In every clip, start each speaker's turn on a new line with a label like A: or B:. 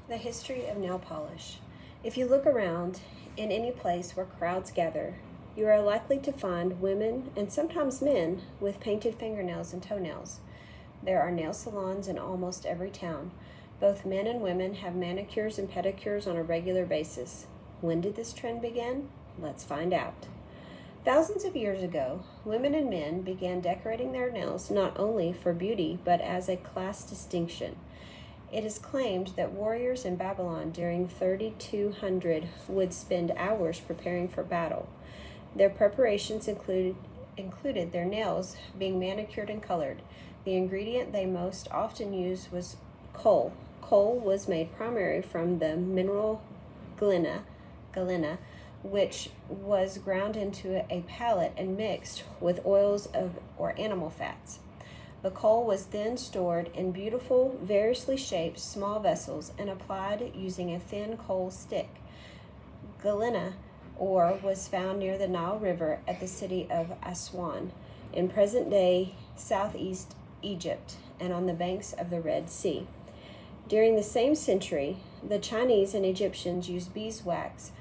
A: The history of nail polish. If you look around in any place where crowds gather, you are likely to find women and sometimes men with painted fingernails and toenails. There are nail salons in almost every town. Both men and women have manicures and pedicures on a regular basis. When did this trend begin? Let's find out. Thousands of years ago, women and men began decorating their nails not only for beauty but as a class distinction. It is claimed that warriors in Babylon during 3200 would spend hours preparing for battle. Their preparations included their nails being manicured and colored. The ingredient they most often used was coal. Coal was made primarily from the mineral galena, which was ground into a pellet and mixed with oils or animal fats. The coal was then stored in beautiful, variously shaped small vessels and applied using a thin coal stick. Galena ore was found near the Nile River at the city of Aswan in present-day southeast Egypt and on the banks of the Red Sea. During the same century, the Chinese and Egyptians used beeswax,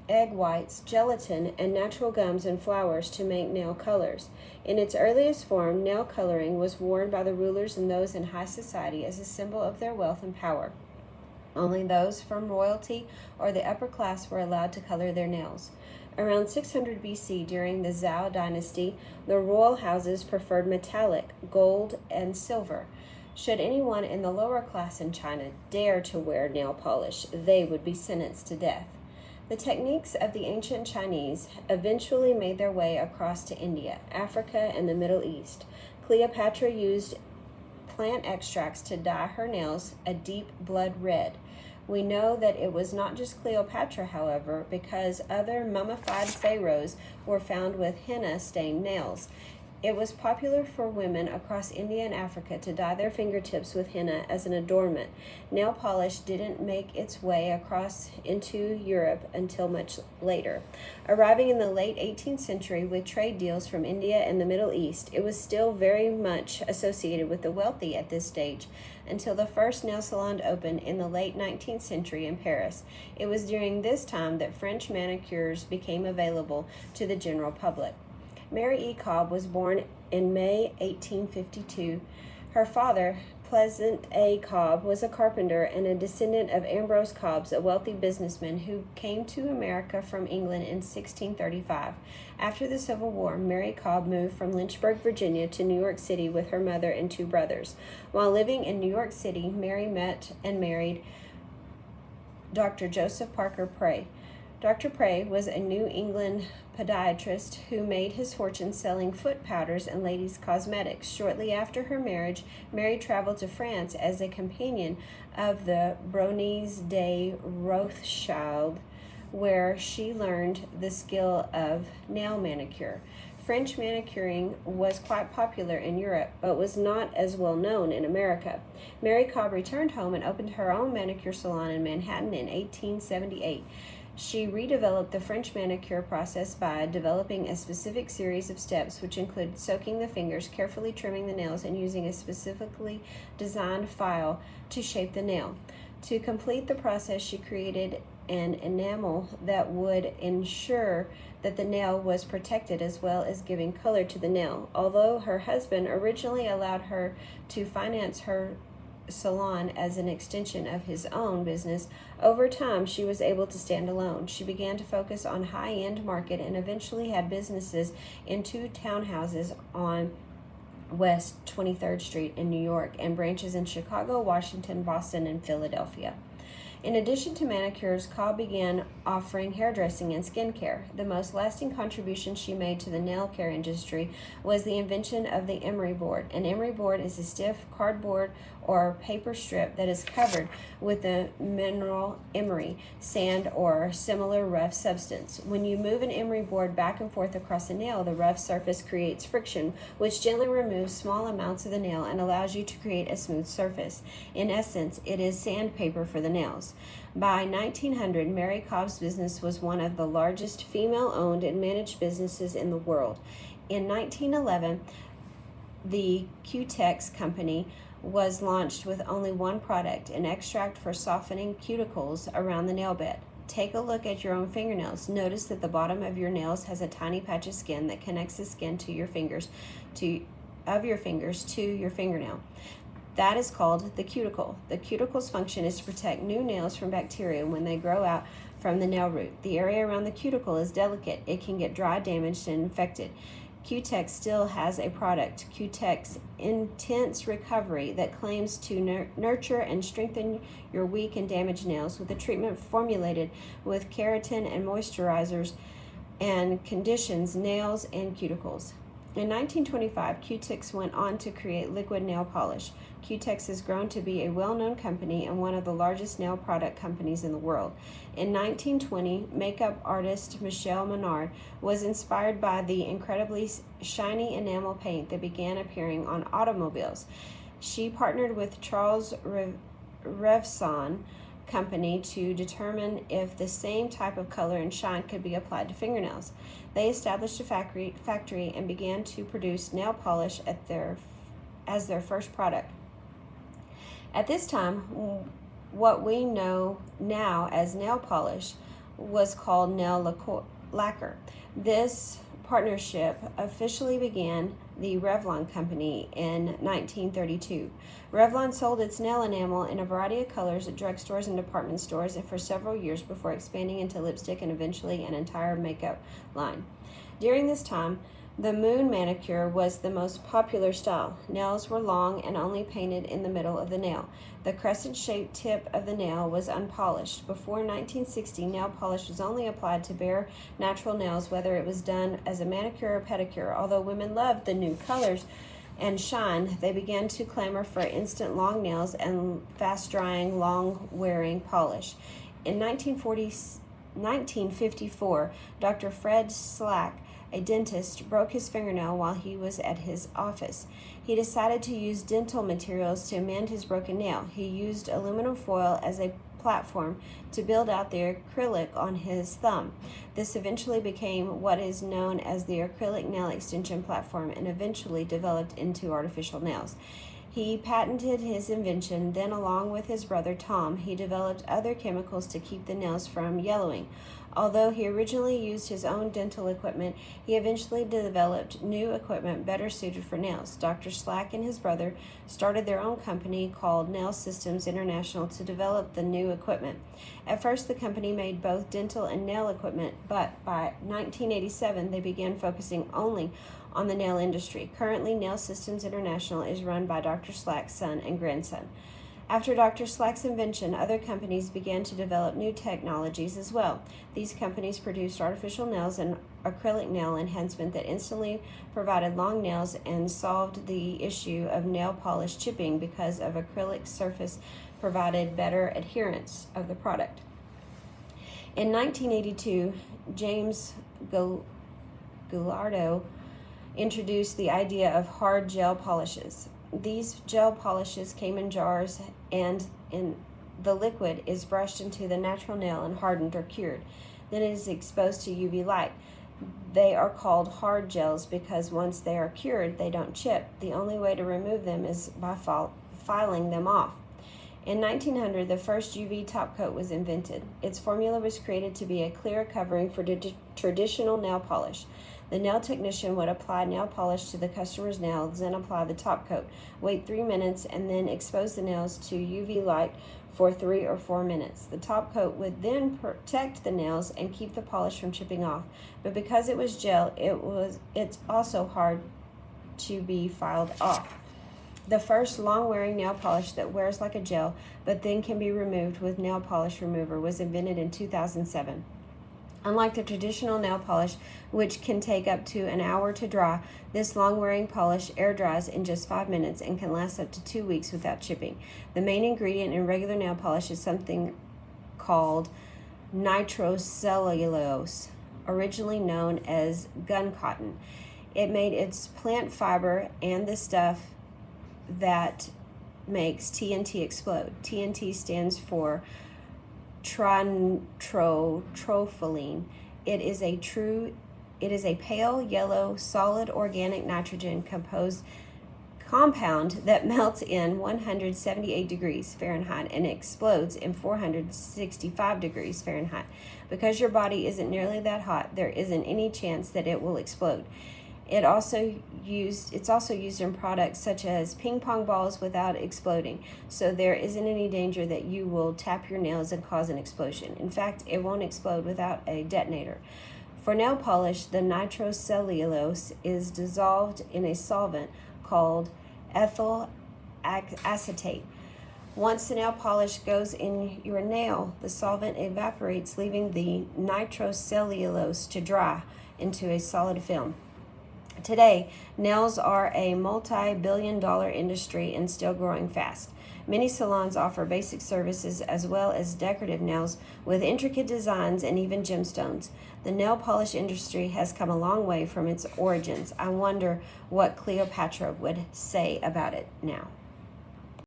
A: egg whites, gelatin, and natural gums and flowers to make nail colors. In its earliest form, nail coloring was worn by the rulers and those in high society as a symbol of their wealth and power. Only those from royalty or the upper class were allowed to color their nails. Around 600 BC, during the Zhou dynasty, the royal houses preferred metallic, gold, and silver. Should anyone in the lower class in China dare to wear nail polish, they would be sentenced to death. The techniques of the ancient Chinese eventually made their way across to India, Africa, and the Middle East. Cleopatra used plant extracts to dye her nails a deep blood red. We know that it was not just Cleopatra, however, because other mummified pharaohs were found with henna-stained nails. It was popular for women across India and Africa to dye their fingertips with henna as an adornment. Nail polish didn't make its way across into Europe until much later. Arriving in the late 18th century with trade deals from India and the Middle East, it was still very much associated with the wealthy at this stage until the first nail salon opened in the late 19th century in Paris. It was during this time that French manicures became available to the general public. Mary E. Cobb was born in May 1852. Her father, Pleasant A. Cobb, was a carpenter and a descendant of Ambrose Cobbs, a wealthy businessman who came to America from England in 1635. After the Civil War, Mary Cobb moved from Lynchburg, Virginia to New York City with her mother and two brothers. While living in New York City, Mary met and married Dr. Joseph Parker Pray. Dr. Pray was a New England podiatrist who made his fortune selling foot powders and ladies' cosmetics. Shortly after her marriage, Mary traveled to France as a companion of the Bronis de Rothschild, where she learned the skill of nail manicure. French manicuring was quite popular in Europe, but was not as well known in America. Mary Cobb returned home and opened her own manicure salon in Manhattan in 1878. She redeveloped the French manicure process by developing a specific series of steps, which included soaking the fingers, carefully trimming the nails, and using a specifically designed file to shape the nail. To complete the process, she created an enamel that would ensure that the nail was protected as well as giving color to the nail. Although her husband originally allowed her to finance her salon as an extension of his own business, over time she was able to stand alone. She began to focus on high-end market and eventually had businesses in two townhouses on West 23rd Street in New York and branches in Chicago, Washington, Boston, and Philadelphia. In addition to manicures, Cobb began offering hairdressing and skincare. The most lasting contribution she made to the nail care industry was the invention of the emery board. An emery board is a stiff cardboard or paper strip that is covered with the mineral emery, sand, or similar rough substance. When you move an emery board back and forth across a nail, the rough surface creates friction, which gently removes small amounts of the nail and allows you to create a smooth surface. In essence, it is sandpaper for the nails. By 1900, Mary Cobb's business was one of the largest female-owned and managed businesses in the world. In 1911, the Cutex Company was launched with only one product, an extract for softening cuticles around the nail bed. Take a look at your own fingernails. Notice that the bottom of your nails has a tiny patch of skin that connects the skin to your fingers to your fingernail. That is called the cuticle. The cuticle's function is to protect new nails from bacteria when they grow out from the nail root. The area around the cuticle is delicate. It can get dry, damaged, and infected. Cutex still has a product, Cutex Intense Recovery, that claims to nurture and strengthen your weak and damaged nails with a treatment formulated with keratin and moisturizers and conditions nails and cuticles. In 1925, Cutex went on to create liquid nail polish. Cutex has grown to be a well-known company and one of the largest nail product companies in the world. In 1920, makeup artist Michelle Menard was inspired by the incredibly shiny enamel paint that began appearing on automobiles. She partnered with Charles Revson Company to determine if the same type of color and shine could be applied to fingernails. They established a factory and began to produce nail polish as their first product. At this time, what we know now as nail polish was called nail lacquer. This partnership officially began the Revlon Company in 1932. Revlon sold its nail enamel in a variety of colors at drugstores and department stores for several years before expanding into lipstick and eventually an entire makeup line. During this time, the moon manicure was the most popular style. Nails were long and only painted in the middle of the nail. The crescent-shaped tip of the nail was unpolished. Before 1960, nail polish was only applied to bare, natural nails, whether it was done as a manicure or pedicure. Although women loved the new colors and shine, they began to clamor for instant long nails and fast-drying, long-wearing polish. In 1954, Dr. Fred Slack, a dentist, broke his fingernail while he was at his office. He decided to use dental materials to mend his broken nail. He used aluminum foil as a platform to build out the acrylic on his thumb. This eventually became what is known as the acrylic nail extension platform and eventually developed into artificial nails. He patented his invention, then along with his brother Tom, he developed other chemicals to keep the nails from yellowing. Although he originally used his own dental equipment, he eventually developed new equipment better suited for nails. Dr. Slack and his brother started their own company called Nail Systems International to develop the new equipment. At first, the company made both dental and nail equipment, but by 1987, they began focusing only on the nail industry. Currently, Nail Systems International is run by Dr. Slack's son and grandson. After Dr. Slack's invention, other companies began to develop new technologies as well. These companies produced artificial nails and acrylic nail enhancement that instantly provided long nails and solved the issue of nail polish chipping because of acrylic surface provided better adherence of the product. In 1982, James Gallardo introduced the idea of hard gel polishes. These gel polishes came in jars, and the liquid is brushed into the natural nail and hardened or cured. Then it is exposed to UV light. They are called hard gels because once they are cured, they don't chip. The only way to remove them is by filing them off. In 1900, the first UV top coat was invented. Its formula was created to be a clear covering for traditional nail polish. The nail technician would apply nail polish to the customer's nails, then apply the top coat, wait 3 minutes, and then expose the nails to UV light for 3 or 4 minutes. The top coat would then protect the nails and keep the polish from chipping off. But because it was gel, it's also hard to be filed off. The first long-wearing nail polish that wears like a gel, but then can be removed with nail polish remover, was invented in 2007. Unlike the traditional nail polish, which can take up to an hour to dry, this long-wearing polish air dries in just 5 minutes and can last up to 2 weeks without chipping. The main ingredient in regular nail polish is something called nitrocellulose, originally known as gun cotton. It made its plant fiber and the stuff that makes TNT explode. TNT stands for trinitrotoluene. It is a pale yellow solid organic nitrogen compound that melts in 178 degrees Fahrenheit and explodes in 465 degrees Fahrenheit. Because your body isn't nearly that hot, there isn't any chance that it will explode. It's also used in products such as ping pong balls without exploding, so there isn't any danger that you will tap your nails and cause an explosion. In fact, it won't explode without a detonator. For nail polish, the nitrocellulose is dissolved in a solvent called ethyl acetate. Once the nail polish goes in your nail, the solvent evaporates, leaving the nitrocellulose to dry into a solid film. Today, nails are a multi-billion-dollar industry and still growing fast. Many salons offer basic services as well as decorative nails with intricate designs and even gemstones. The nail polish industry has come a long way from its origins. I wonder what Cleopatra would say about it now.